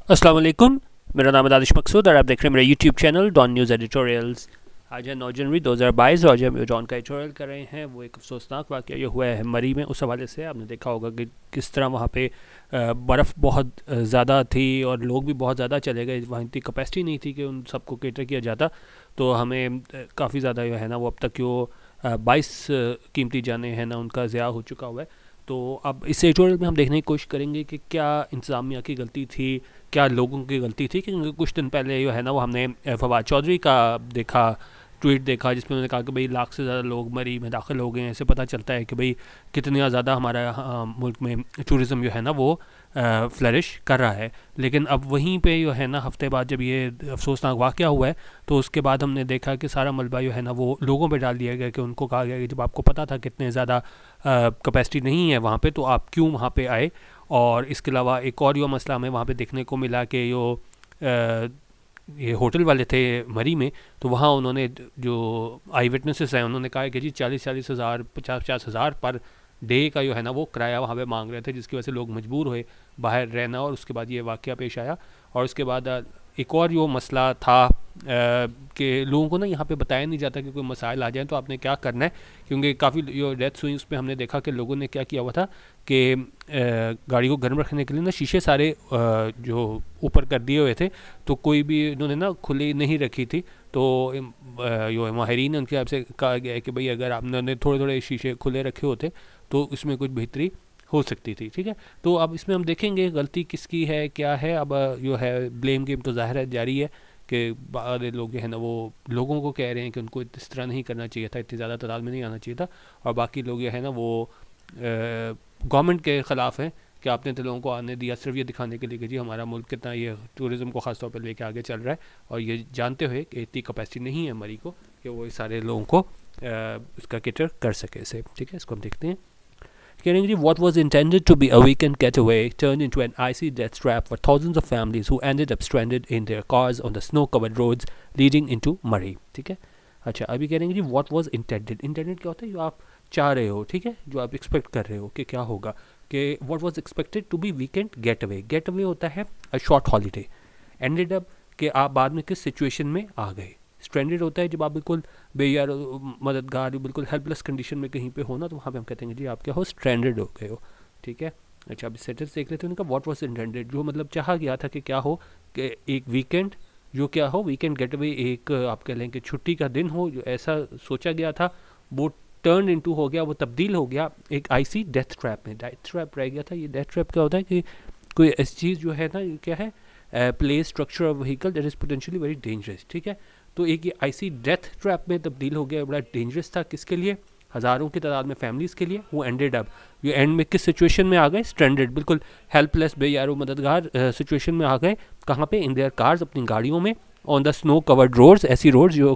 अस्सलाम वालेकुम। मेरा नाम है दानिश मकसूद और आप देख रहे हैं मेरा YouTube channel Dawn news editorials. आज है 9 जनवरी 2022 और आज हम डॉन का एडिटोरियल कर रहे हैं। वो एक अफसोसनाक वाक़या ये हुआ है मरी में। उस हवाले से आपने देखा होगा कि किस तरह वहाँ पे बर्फ़ बहुत ज़्यादा थी और लोग भी बहुत ज़्यादा चले गए। वहाँ इतनी कैपेसिटी नहीं थी कि उन सबको केटर किया जाता। तो हमें काफ़ी ज़्यादा जो है ना वो अब तक जो 22 कीमती जाने हैं ना उनका ज़िया हो चुका हुआ है। तो अब इस एडिटोरियल में हम देखने की कोशिश करेंगे कि क्या इंतज़ामिया की गलती थी, क्या लोगों की गलती थी। क्योंकि कुछ दिन पहले जो है ना वो हमने फवाद चौधरी का देखा, ट्वीट देखा, जिसमें उन्होंने कहा कि भाई लाख से ज़्यादा लोग मरी में दाखिल हो गए हैं। इससे पता चलता है कि भाई कितना ज़्यादा हमारा मुल्क में टूरिज़म जो है ना वो फ्लरिश कर रहा है। लेकिन अब वहीं पे जो है ना हफ्ते बाद जब ये अफसोसनाक वाक़या हुआ है तो उसके बाद हमने देखा कि सारा मलबा जो है ना वो लोगों पे डाल दिया गया कि उनको कहा गया कि जब आपको पता था कितने ज़्यादा कैपेसिटी नहीं है वहाँ पे तो आप क्यों वहाँ पे आए। और इसके अलावा एक और जो मसला हमें वहाँ पे देखने को मिला कि ये होटल वाले थे मरी में, तो वहाँ उन्होंने जो आई विटनेसेस हैं उन्होंने कहा कि जी 40-40 हज़ार 50-50 हज़ार पर डे का जो है ना वो किराया वहाँ पे मांग रहे थे, जिसकी वजह से लोग मजबूर हुए बाहर रहना। और उसके बाद ये वाक़या पेश आया। और उसके बाद एक और जो मसला था कि लोगों को ना यहाँ पे बताया नहीं जाता कि कोई मसाइल आ जाए तो आपने क्या करना है। क्योंकि काफ़ी जो डेथ्स हुई उसमें हमने देखा कि लोगों ने क्या किया हुआ था कि गाड़ी को गर्म रखने के लिए ना शीशे सारे जो ऊपर कर दिए हुए थे, तो कोई भी इन्होंने ना खुली नहीं रखी थी। तो जो माहिरीन उनके आपसे कहा गया है कि भाई अगर आपने थोड़े थोड़े शीशे खुले रखे होते तो इसमें कुछ बेहतरी हो सकती थी। ठीक है, तो अब इसमें हम देखेंगे गलती किसकी है क्या है। अब जो है ब्लेम गेम तो ज़ाहिर है जारी है कि बाहर लोग जो है ना वो लोगों को कह रहे हैं कि उनको इस तरह नहीं करना चाहिए था, इतनी ज़्यादा तादाद में नहीं आना चाहिए था। और बाकी लोग जो है ना वो गवर्नमेंट के ख़िलाफ़ हैं कि आपने तो लोगों को आने दिया सिर्फ ये दिखाने के लिए कि जी हमारा मुल्क कितना ये टूरिज़म को ख़ास तौर पर लेके आगे चल रहा है, और ये जानते हुए कि इतनी कैपेसिटी नहीं है मरी को कि वो इस सारे लोगों को इसका केटर कर सके इसे। ठीक है, इसको हम देखते हैं। Kennedy, what was intended to be a weekend getaway turned into an icy death trap for thousands of families who ended up stranded in their cars on the snow-covered roads leading into Murray. ठीक है, अच्छा अभी कह रहे हैं जी what was intended. Intended क्या होता है, जो आप चाह रहे हो, ठीक है, जो आप एक्सपेक्ट कर रहे हो कि क्या होगा। कि what was expected to be weekend get away. Get away होता है a short holiday. Ended up कि आप बाद में किस सिचुएशन में आ गए। स्ट्रेंडेड होता है जब आप बिल्कुल बेयार मददगार बिल्कुल हेल्पलेस कंडीशन में कहीं पे हो ना, तो वहाँ पे हम कहते हैं जी आप क्या हो, स्ट्रेंडेड हो गए हो। ठीक है, अच्छा अब सेंटेंस देख लेते हैं उनका। व्हाट वाज इंटेंडेड, जो मतलब चाहा गया था कि क्या हो, कि एक वीकेंड जो क्या हो, वीकेंड गेट अवे, एक आप कह लें कि छुट्टी का दिन हो, जो ऐसा सोचा गया था वो टर्न इनटू हो गया, वो तब्दील हो गया एक आईसी डेथ ट्रैप में। डेथ ट्रैप रह गया था। ये डेथ ट्रैप क्या होता है कि कोई ऐसी चीज़ जो है ना, क्या है, place structure of vehicle that is potentially very dangerous. ठीक है, तो एक ये आईसी डेथ ट्रैप में तब्दील हो गया, बड़ा डेंजरस था। किसके लिए? हज़ारों की तादाद में फैमिलीज़ के लिए। वो एंडेड अप, ये एंड में किस सिचुएशन में आ गए, स्ट्रैंडेड, बिल्कुल हेल्पलेस बेयारो मददगार सिचुएशन में आ गए। कहाँ पे? इन देयर कार्स, अपनी गाड़ियों में, on the snow covered roads, ऐसी रोड्स जो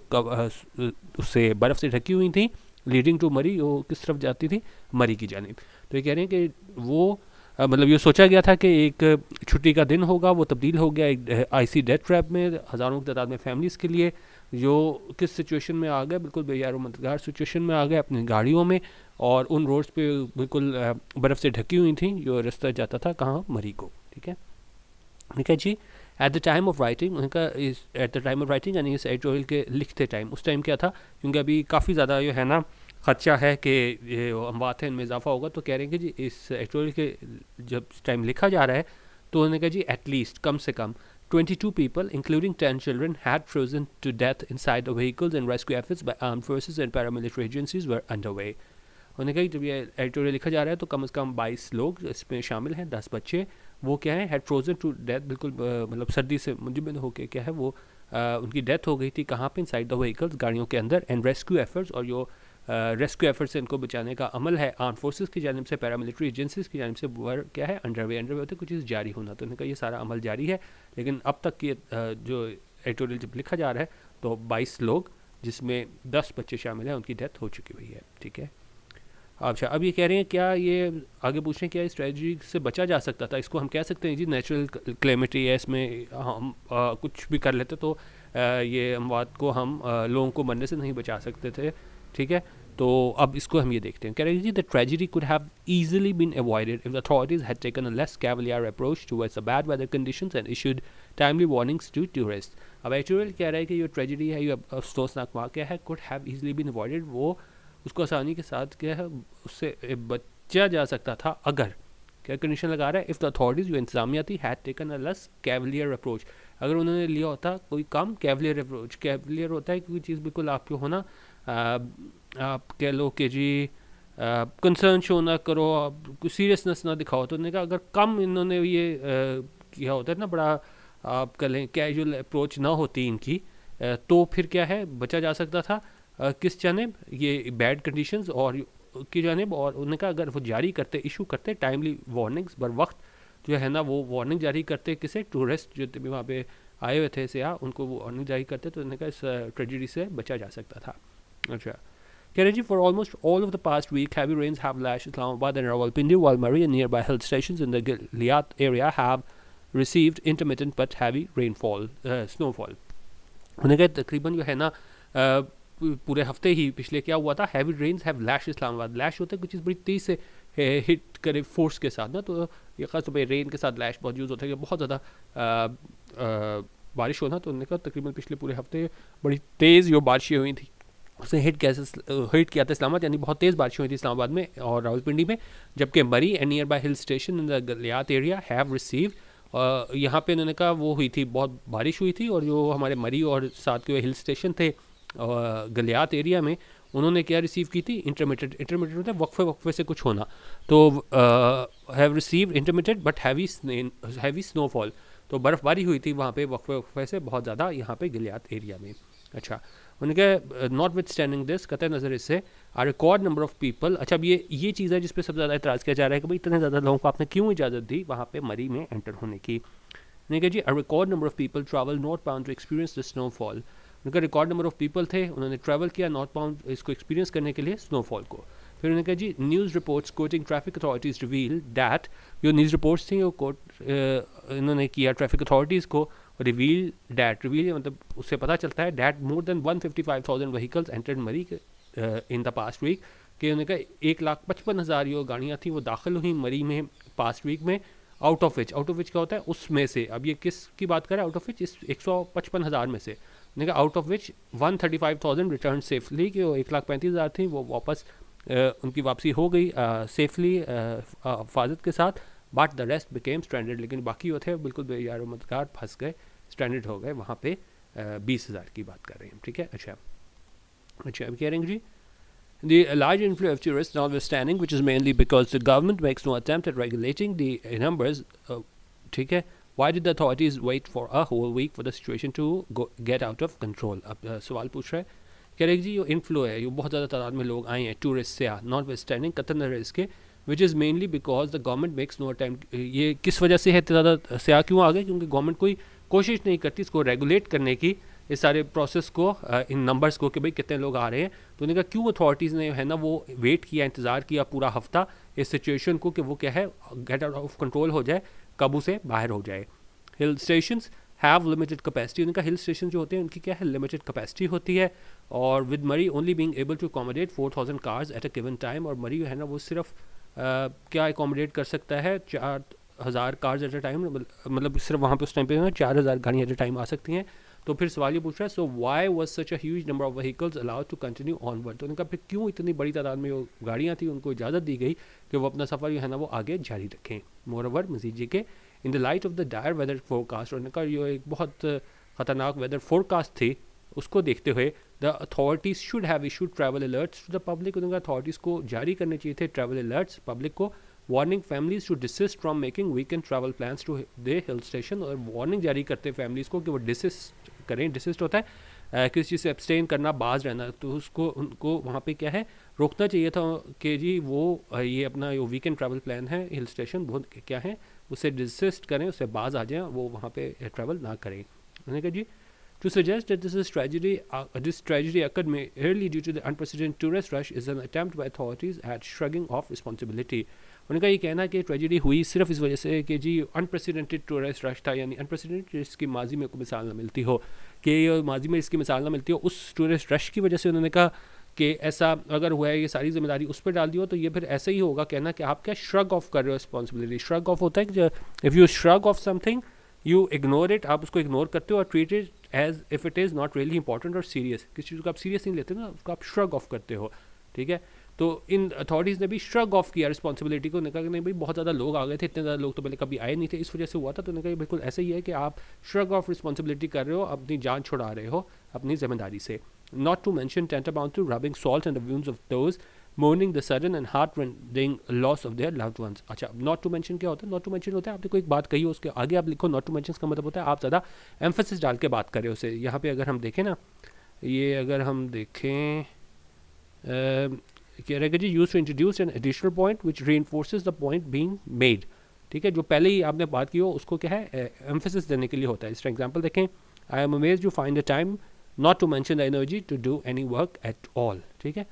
उससे बर्फ़ से ढकी हुई थी, लीडिंग टू मरी, वो किस तरफ जाती थी, मरी की जानिब। तो ये कह रहे हैं कि वो मतलब ये सोचा गया था कि एक छुट्टी का दिन होगा, वो तब्दील हो गया एक आईसी डेथ ट्रैप में, हज़ारों की तादाद में फैमिलीज़ के लिए, जो किस सिचुएशन में आ गए, बिल्कुल बेयारो मददगार सिचुएशन में आ गए अपनी गाड़ियों में, और उन रोड्स पे बिल्कुल बर्फ़ से ढकी हुई थी जो रास्ता जाता था कहाँ, मरी को। ठीक है, ठीक है जी। At the time of writing, उनका इस at the time of writing यानी इस एडिटोरियल के लिखते टाइम, उस टाइम क्या था, क्योंकि अभी काफ़ी ज़्यादा जो है ना खदशा है कि ये अमवात है इनमें इजाफा होगा, तो कह रहे हैं कि जी इस एडिटोरियल के जब टाइम लिखा जा रहा है तो उन्होंने कहा जी एटलीस्ट कम से कम 22 people, including 10 children, had frozen to death inside the vehicles, and rescue efforts by armed forces and paramilitary agencies were underway. उन्होंने कहा जब ये एडिटोरियल लिखा जा रहा है तो कम से कम 22 लोग इसमें शामिल हैं, 10 बच्चे, वो क्या है, हैड फ्रोजन टू डेथ, बिल्कुल मतलब सर्दी से मुंजमद होकर क्या है वो उनकी डेथ हो गई थी। कहाँ पे? इनसाइड द व्हीकल्स, गाड़ियों के अंदर। एंड रेस्क्यू एफर्ट्स, और जो रेस्क्यू एफर्ट्स से इनको बचाने का अमल है आर्म फोर्सेस की जानिब से, पैरामिलिट्री एजेंसीज की जानिब से, वर क्या है, अंडरवे होते कुछ चीज़ जारी होना। तो उन्होंने कहा ये सारा अमल जारी है, लेकिन अब तक ये जो एडिटोरियल जब लिखा जा रहा है तो 22 लोग जिसमें 10 बच्चे शामिल हैं उनकी डेथ हो चुकी हुई है। ठीक है, अच्छा अब ये कह रहे हैं क्या, ये आगे पूछ रहे हैं क्या इस ट्रेजिडी से बचा जा सकता था। इसको हम कह सकते हैं जी नेचुरल क्लेमिटी है, इसमें हम कुछ भी कर लेते तो ये अमवात को हम लोगों को मरने से नहीं बचा सकते थे। ठीक है, तो अब इसको हम ये देखते हैं, कह रहे जी the tragedy could have easily been avoided if the authorities had taken a less cavalier approach towards the bad weather conditions and issued timely warnings to tourists. अब एडिटोरियल कह रहा है कि ये ट्रेजेडी है, ये अफसोसनाक वाक़या है, could have easily been avoided, वो उसको आसानी के साथ क्या है उससे बचा जा सकता था अगर, क्या कंडीशन लगा रहा है, इफ़ द अथॉरिटीज़ जो इंतजामिया थी had taken a less Cavalier approach, अगर उन्होंने लिया होता कोई कम कैवलियर अप्रोच। कैवलियर होता है कोई चीज़ बिल्कुल आपको होना, आप कह लो कि जी कंसर्न शो ना करो, आप सीरियसनेस ना दिखाओ, तो उन्होंने कहा अगर कम इन्होंने ये किया होता है ना, बड़ा आप कह लें कैजुअल अप्रोच ना होती इनकी, तो फिर क्या है बचा जा सकता था किस जानिब, ये बैड कंडीशंस और की जानिब। और उन्होंने कहा अगर वो जारी करते, इशू करते टाइमली वार्निंग्स, बर वक्त जो है ना वो वार्निंग जारी करते किसे, टूरिस्ट जो भी वहाँ पे आए हुए थे सियाह, उनको वो वार्निंग जारी करते, तो उन्होंने कहा इस ट्रेजेडी से बचा जा सकता था। अच्छा, कह रहे जी for almost all of the past week heavy rains have lashed Islamabad and Rawalpindi while Murray and nearby hill stations in the Giliyat area have received intermittent but heavy rainfall, snowfall. उन्होंने कहा तकरीबन जो है ना पूरे हफ्ते ही पिछले क्या हुआ था, हैवी रेन्स हैव लैश इस्लामाबाद, लैश होता है कुछ चीज़ बड़ी तेज़ से हिट करे फोर्स के साथ ना, तो ये ख़ास तौर पर रेन के साथ लैश बहुत यूज़ होता है कि बहुत ज़्यादा बारिश होना। तो उन्होंने कहा तकरीबन पिछले पूरे हफ्ते बड़ी तेज़ जो बारिशें हुई थी उसने हिट किया था इस्लामाबाद, यानी बहुत तेज़ बारिशें हुई थी इस्लामाबाद में और रावलपिंडी में, जबकि मरी and near by hill station in the Galiyat area have receive, यहाँ पे उन्होंने कहा वो हुई थी, बहुत बारिश हुई थी, और जो हमारे मरी और साथ के हिल स्टेशन थे गलियात एरिया में, उन्होंने क्या रिसीव की थी, इंटरमीडिएट होता है वक्फे से कुछ होना, तो have receive intermediate but heavy snowfall, तो बर्फ़बारी हुई थी वहाँ पे वक्फे से बहुत ज़्यादा यहाँ पे गलियात एरिया में। अच्छा, उनके नॉट विथ स्टैंडिंग दिस, कतई नज़र इससे आ रिकॉर्ड नंबर ऑफ पीपल, अच्छा अब ये चीज़ है जिस पे सबसे ज़्यादा एतराज़ किया जा रहा है कि भाई इतने ज़्यादा लोगों को आपने क्यों इजाज़त दी वहाँ पे मरी में एंटर होने की। उन्होंने कहा जी a record number of people travel north bound to experience the snowfall, उनका रिकॉर्ड नंबर ऑफ पीपल थे, उन्होंने ट्रैवल किया नॉर्थ बाउंड इसको एक्सपीरियंस करने के लिए स्नोफॉल को। फिर उन्होंने कहा जी news reports quoting traffic authorities reveal that, जो न्यूज़ रिपोर्ट्स थी वो कोट इन्होंने किया ट्रैफिक अथॉरिटीज़ को, रिवील मतलब उससे पता चलता है that more than 155,000 vehicles entered मरी इन द पास्ट वीक, कि उन्होंने कहा 1,55,000 जो गाड़ियाँ थी वो दाखिल हुई मरी में पास्ट वीक में, आउट ऑफ विच क्या होता है उसमें से, अब ये किस की बात करें आउट ऑफ विच, इस 155,000 में से, उन्होंने कहा out of which 135,000 return safely, कि वो 1,35,000 थी वो वापस उनकी वापसी हो गई सेफली हिफाजत के साथ, but the rest became stranded, लेकिन बाकी वो थे बिल्कुल बेयार मददगार फंस गए, स्ट्रैंडेड हो गए वहाँ पे 20,000 की बात कर रहे हैं। ठीक है, अच्छा अब कह रहे हैं जी The large inflow of tourists notwithstanding, which is mainly because the government makes no attempt at regulating the numbers, ठीक है, why did the authorities wait for a whole week for the situation to get out of control? अब सवाल पूछ रहा है, कह रहे जी जो इन्फ्लो है, ये बहुत ज़्यादा तादाद में लोग आए हैं टूरिस्ट से, नॉट विद स्टैंडिंग कतन इसके, which is mainly because the government makes no attempt, ये किस वजह से है इतने ज़्यादा स्याह क्यों आ गए, क्योंकि गवर्नमेंट कोई कोशिश नहीं करती इसको रेगुलेट करने की, इस सारे प्रोसेस को, इन नंबर्स को कि भाई कितने लोग आ रहे हैं। तो उन्होंने कहा क्यों अथॉरिटीज़ ने है ना वो वेट किया, इंतज़ार किया पूरा हफ्ता इस सिचुएशन को कि वो क्या है गेट आउट ऑफ कंट्रोल हो जाए, काबू से बाहर हो जाए। Hill stations have limited capacity, उनका हिल स्टेशन जो होते हैं उनकी क्या है लिमिटेड कैपेसिटी होती है, और with Murree only being able to accommodate 4,000 cars at a given time, और मरी है ना वो सिर्फ क्या अकोमोडेट कर सकता है 4,000 कार्स एट अ टाइम, मतलब सिर्फ वहाँ पे उस टाइम पे 4,000 गाड़ियाँ एट अ टाइम आ सकती हैं। तो फिर सवाल ये पूछ रहा है so why was such a huge number of vehicles allowed to continue onward, तो उनका फिर क्यों इतनी बड़ी तादाद में वो गाड़ियाँ थी उनको इजाज़त दी गई कि वो अपना सफ़र जो है ना वो आगे जारी रखें। मोर ओवर मजीद जी के in the light of the dire weather forecast, और उनका जो एक बहुत ख़तरनाक वेदर फोरकास्ट थी उसको देखते हुए the authorities should have issued travel alerts to the public, उनका अथॉरिटीज़ को जारी करने चाहिए थे ट्रैवल अलर्ट्स पब्लिक को, warning families to desist from making weekend travel plans to the hill station, और वार्निंग जारी करते फैमिलीज़ को कि वो डिसिस्ट करें, डिसिस्ट होता है किसी चीज़ से एब्सटेन करना, बाज रहना, तो उसको उनको वहाँ पे क्या है रोकना चाहिए था कि जी वो ये अपना जो वीकेंड ट्रैवल प्लान है हिल स्टेशन बहुत क्या है उससे डिसिस्ट करें, उससे बाज आ जाएँ, वो वहाँ पे ट्रैवल ना करें। उन्होंने कहा जी To suggest that this tragedy occurred merely due to the unprecedented tourist rush is an attempt by authorities at shrugging off responsibility. उनका ये कहना कि ट्रेजेडी हुई सिर्फ इस वजह से कि जी अनप्रेसिडेंटेड टूरिस्ट रश था, यानी अनप्रेसिडेंटेड जिसकी माजी में कोई मिसाल ना मिलती हो, कि माजी में इसकी मिसाल ना मिलती हो, उस टूरिस्ट रश की वजह से उन्होंने कहा कि ऐसा अगर हुआ है, ये सारी जिम्मेदारी उस पर डाल दी हो, तो ये फिर ऐसे ही होगा कहना कि आप क्या श्रग ऑफ कर रहे हो रिस्पॉन्सिबिलिटी। श्रग ऑफ होता है कि if you shrug off something you ignore it, आप उसको इग्नोर करते हो और treat it as if it is not really important और सीरियस। किसी चीज़ को आप सीरियस नहीं लेते ना, उसको आप श्रग ऑफ करते हो, ठीक है। तो इन अथॉरिटीज़ ने भी श्रग ऑफ किया रिस्पॉन्सिबिलिटी को, कहा कि नहीं भाई बहुत ज़्यादा लोग आ गए थे, इतने ज़्यादा लोग तो पहले कभी आए नहीं थे, इस वजह से हुआ था। तो उन्होंने कहा बिल्कुल ऐसा ही है कि आप श्रग ऑफ रिस्पॉन्सिबिलिटी कर रहे हो, अपनी जान छुड़ा रहे हो अपनी जिम्मेदारी से। Not to mention tantamount to rubbing salt in the wounds of those mourning the sudden and heart-rending loss of their loved ones। अच्छा, नॉट टू मेंशन क्या होता है? नॉट टू मेंशन होता है आपने कोई एक बात कही हो, उसके आगे आप लिखो नॉट टू मेंशन का मतलब होता है आप ज़्यादा एम्फेसिस डाल के बात कर रहे हो उसे। यहाँ पे अगर हम देखें ना, ये अगर हम देखें कह रहे जी use to introduce an additional point which reinforces the point being made, ठीक है। जो पहले ही आपने बात की हो उसको क्या है एम्फेसिस देने के लिए होता है। इसका एग्जांपल देखें, I am amazed you find the time not to mention the energy to do any work at all, ठीक है।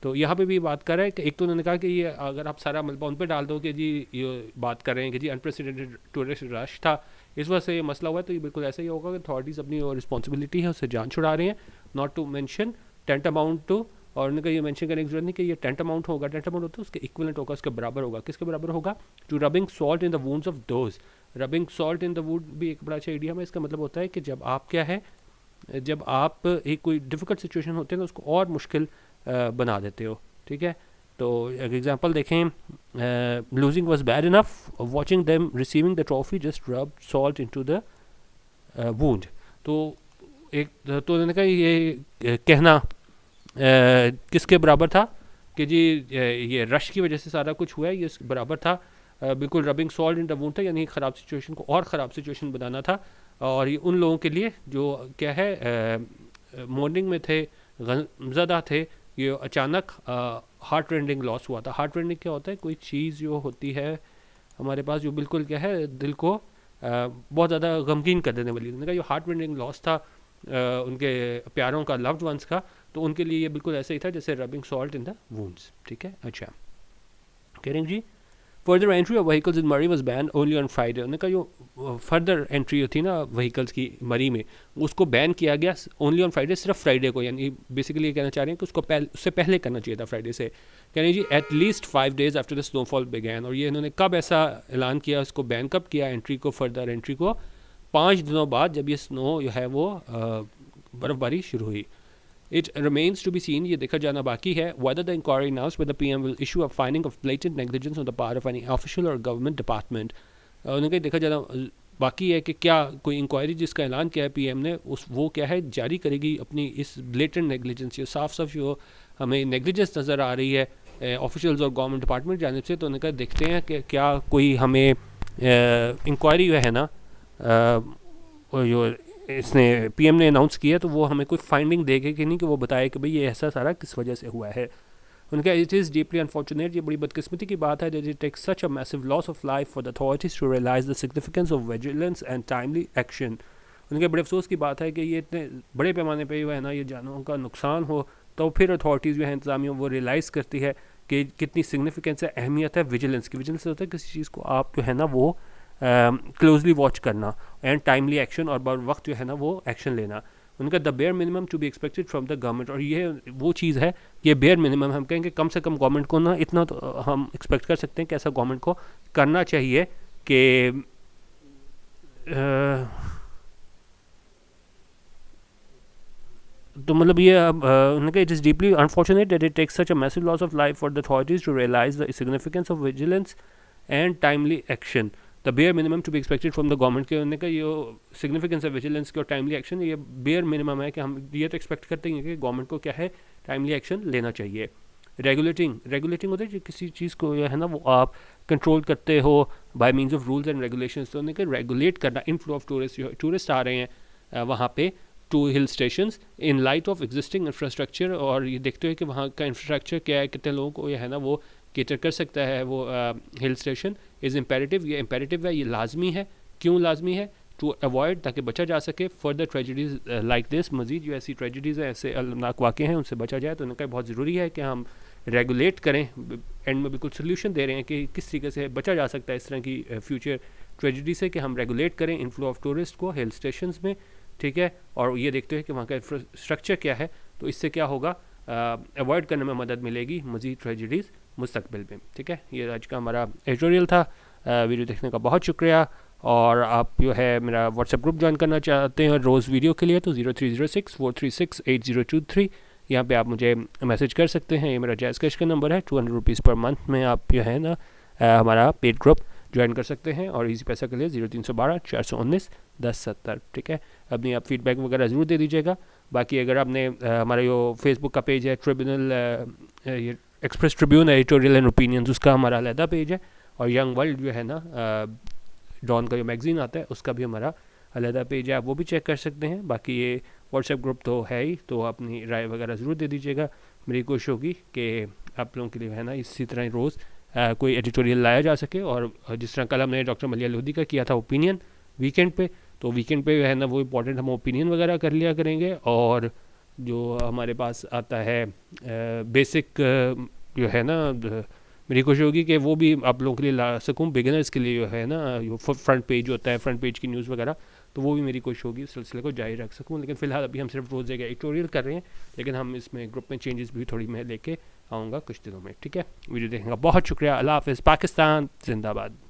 तो यहाँ पे भी बात कर रहे हैं कि एक तो उन्होंने कहा कि ये अगर आप सारा मलबा उन पर डाल दो कि जी ये बात कर रहे हैं कि जी अनप्रेसिडेंटेड टूरिस्ट रश था, इस वजह से ये मसला हुआ है, तो ये बिल्कुल ऐसा ही होगा कि अथॉरिटीज़ अपनी रिस्पॉन्सिबिलिटी है उससे जान छुड़ा रही हैं। Not to mention tantamount to, और उनका ये मेंशन करने की जरूरत नहीं कि ये tantamount होगा, tantamount होता है उसके इक्विवेलेंट होगा, उसके बराबर होगा। किसके बराबर होगा? To rubbing salt in the wounds of those. Rubbing salt in the wound भी एक बड़ा अच्छा आइडिया है। इसका मतलब होता है कि जब आप क्या है, जब आप एक कोई डिफ़िकल्ट सिचुएशन होते हैं तो उसको और मुश्किल बना देते हो, ठीक है। तो एक एग्जांपल देखें, losing was bad enough, watching them receiving the trophy just रब सॉल्ट इनटू द वुंड। तो एक तो उन्होंने कहा ये कहना किसके बराबर था कि जी ये रश की वजह से सारा कुछ हुआ है, ये इसके बराबर था। बिल्कुल rubbing salt in the wound था, यानी ख़राब सिचुएशन को और ख़राब सिचुएशन बनाना था। और ये उन लोगों के लिए जो क्या है मॉर्निंग में थे, गमज़दा थे, ये अचानक हार्ट रेंडिंग लॉस हुआ था। हार्ट रेंडिंग क्या होता है? कोई चीज़ जो होती है हमारे पास जो बिल्कुल क्या है दिल को बहुत ज़्यादा गमगीन कर देने वाली। उन्होंने कहा ये हार्ट रेंडिंग लॉस था उनके प्यारों का, लव्ड वंस का, तो उनके लिए ये बिल्कुल ऐसा ही था जैसे rubbing salt in the wounds, ठीक है। अच्छा, करेंगे जी further entry of vehicles in Murree was ban only on Friday. उन्होंने कहा जो फर्दर एंट्री थी ना व्हीकल्स की मरी में, उसको बैन किया गया ओनली ऑन फ्राइडे, सिर्फ फ्राइडे को। यानी बेसिकली ये कहना चाह रहे हैं कि उसको उससे पहले करना चाहिए था फ्राइडे से। कह रहे जी at least 5 days after the snowfall began. और ये इन्होंने कब ऐसा ऐलान किया, उसको बैन कब किया एंट्री को, फर्दर एंट्री को? 5 दिनों बाद, जब ये स्नो जो है वो बर्फ़बारी शुरू हुई। It remains to be seen, ये देखा जाना बाकी है, whether the inquiry announced by the PM will issue a finding of blatant negligence on the part of any official or government department। उन्हें देखा जाना बाकी है कि क्या कोई इंक्वायरी जिसका ऐलान किया है PM ने वो क्या है जारी करेगी अपनी इस blatant negligence, ये साफ साफ जो हमें negligence नज़र आ रही है ऑफिशियल्स और गवर्नमेंट डिपार्टमेंट जानिब से। तो उन्हें कहा देखते हैं कि क्या कोई हमें इंक्वायरी है ना जो इसने PM ने अनाउंस किया, तो वो हमें कोई फाइंडिंग देगा कि नहीं, कि वो बताए कि भाई ये ऐसा सारा किस वजह से हुआ है। उनका इट इज़ डीपली अनफॉर्चुनेट, ये बड़ी बदकिस्मती की बात है, that it takes such a massive loss of life for the authorities to realise the significance of vigilance and timely action. उनके बड़े अफसोस की बात है कि ये इतने बड़े पैमाने पर जो है ना ये जानों का नुकसान हो, तो फिर अथॉरिटीज़ जो है इंतज़ामिया वो रियलाइज़ करती है कि कितनी सिग्निफिकेंस है, अहमियत है विजिलेंस की। विजिलेंस होता है किसी चीज़ को आप जो है ना वो क्लोजली वॉच करना, एंड टाइमली एक्शन, और बर वक्त जो है ना वो एक्शन लेना। उनका the bare minimum to be expected from the government. और ये वो चीज़ है, ये बेयर मिनिमम हम कहेंगे कम से कम गवर्नमेंट को ना इतना तो हम एक्सपेक्ट कर सकते हैं कि ऐसा गवर्नमेंट को करना चाहिए कि तो मतलब ये उन्होंने it is deeply unfortunate that it takes such a massive loss of life for the authorities to realise the significance of vigilance and timely action. The bare minimum to be expected from the government के उन्होंने कहा ये significance है vigilance की और timely action, ये bare minimum है कि हम ये तो एक्सपेक्ट करते हैं कि गवर्नमेंट को क्या है टाइमली एक्शन लेना चाहिए। रेगुलेटिंग होता है कि किसी चीज़ को है ना वो आप कंट्रोल करते हो bye means of rules and regulations. तो उन्होंने कहा रेगुलेट करना इनफ्लो ऑफ टूरिस्ट आ रहे हैं वहाँ पे to hill stations in light of existing infrastructure. और ये देखते हो कि वहाँ का इंफ्रास्ट्रक्चर क्या है, कितने लोगों को ये है ना वो केटर कर सकता है वो हिल स्टेशन इज़ इम्पेरेटिव। ये इम्पेरेटिव है, ये लाजमी है। क्यों लाजमी है? टू अवॉइड, ताकि बचा जा सके फर्दर ट्रेजिडीज़ लाइक दिस। मज़ीद जो ऐसी ट्रेजिडीज़ हैं, ऐसे अलनाक वाक़े हैं, उनसे बचा जाए। तो उन्होंने कहा बहुत ज़रूरी है कि हम रेगुलेट करें। एंड में बिल्कुल सोल्यूशन दे रहे हैं कि किस तरीके से बचा जा सकता है इस तरह की फ्यूचर ट्रेजिडी से, कि हम रेगुलेट करें इनफ्लो ऑफ टूरिस्ट को हिल स्टेशन में, ठीक है। और ये देखते हैं कि वहाँ का इंफ्रास्ट्रक्चर क्या है, तो इससे क्या होगा अवॉइड करने में मदद मिलेगी मज़ीद ट्रेजेडीज़ मुस्तकबिल में। ठीक है, ये आज का हमारा एडिटोरियल था। वीडियो देखने का बहुत शुक्रिया। और आप जो है मेरा व्हाट्सएप ग्रुप ज्वाइन करना चाहते हैं रोज़ वीडियो के लिए तो 0306-436-8023 यहाँ पे आप मुझे मैसेज कर सकते हैं। ये मेरा जैज़ कैश का नंबर है। 200 रुपीज़ पर मंथ में आप जो है ना हमारा पेड ग्रुप ज्वाइन कर सकते हैं। और इजी पैसा के लिए 0312-419-1070। ठीक है, अपनी आप फीडबैक वगैरह ज़रूर दे दीजिएगा। बाकी अगर आपने हमारा जो फेसबुक का पेज है ट्रिब्यूनल ये express Tribune editorial and opinions, उसका हमारा अलहदा पेज है। और यंग वर्ल्ड जो है ना डॉन का जो मैगज़ीन आता है उसका भी हमारा अलहदा पेज है, आप वो भी चेक कर सकते हैं। बाकी ये व्हाट्सएप ग्रुप तो है ही, तो अपनी राय वगैरह ज़रूर दे दीजिएगा। मेरी कोशिश होगी कि आप लोगों के लिए है ना इसी तरह रोज़ कोई एडिटोरियल लाया जा सके। और जिस तरह कल हमने डॉक्टर मलिया लोधी का किया था ओपिनियन वीकेंड पे, तो वीकेंड पे है ना वो इम्पोर्टेंट हम ओपिनियन वगैरह कर लिया करेंगे। और जो हमारे पास आता है बेसिक जो है ना मेरी कोशिश होगी कि वो भी आप लोगों के लिए ला सकूं, बिगिनर्स के लिए जो है ना जो फ्रंट पेज होता है, फ्रंट पेज की न्यूज़ वगैरह, तो वो भी मेरी कोशिश होगी इस सिलसिले को जारी रख सकूं। लेकिन फ़िलहाल अभी हम सिर्फ रोज़ एक एडिटोरियल कर रहे हैं, लेकिन हम इसमें ग्रुप में चेंजेस भी थोड़ी मैं लेके आऊँगा कुछ दिनों में। ठीक है, वीडियो देखने का बहुत शुक्रिया। अल्लाह हाफ़िज़। पाकिस्तान जिंदाबाद।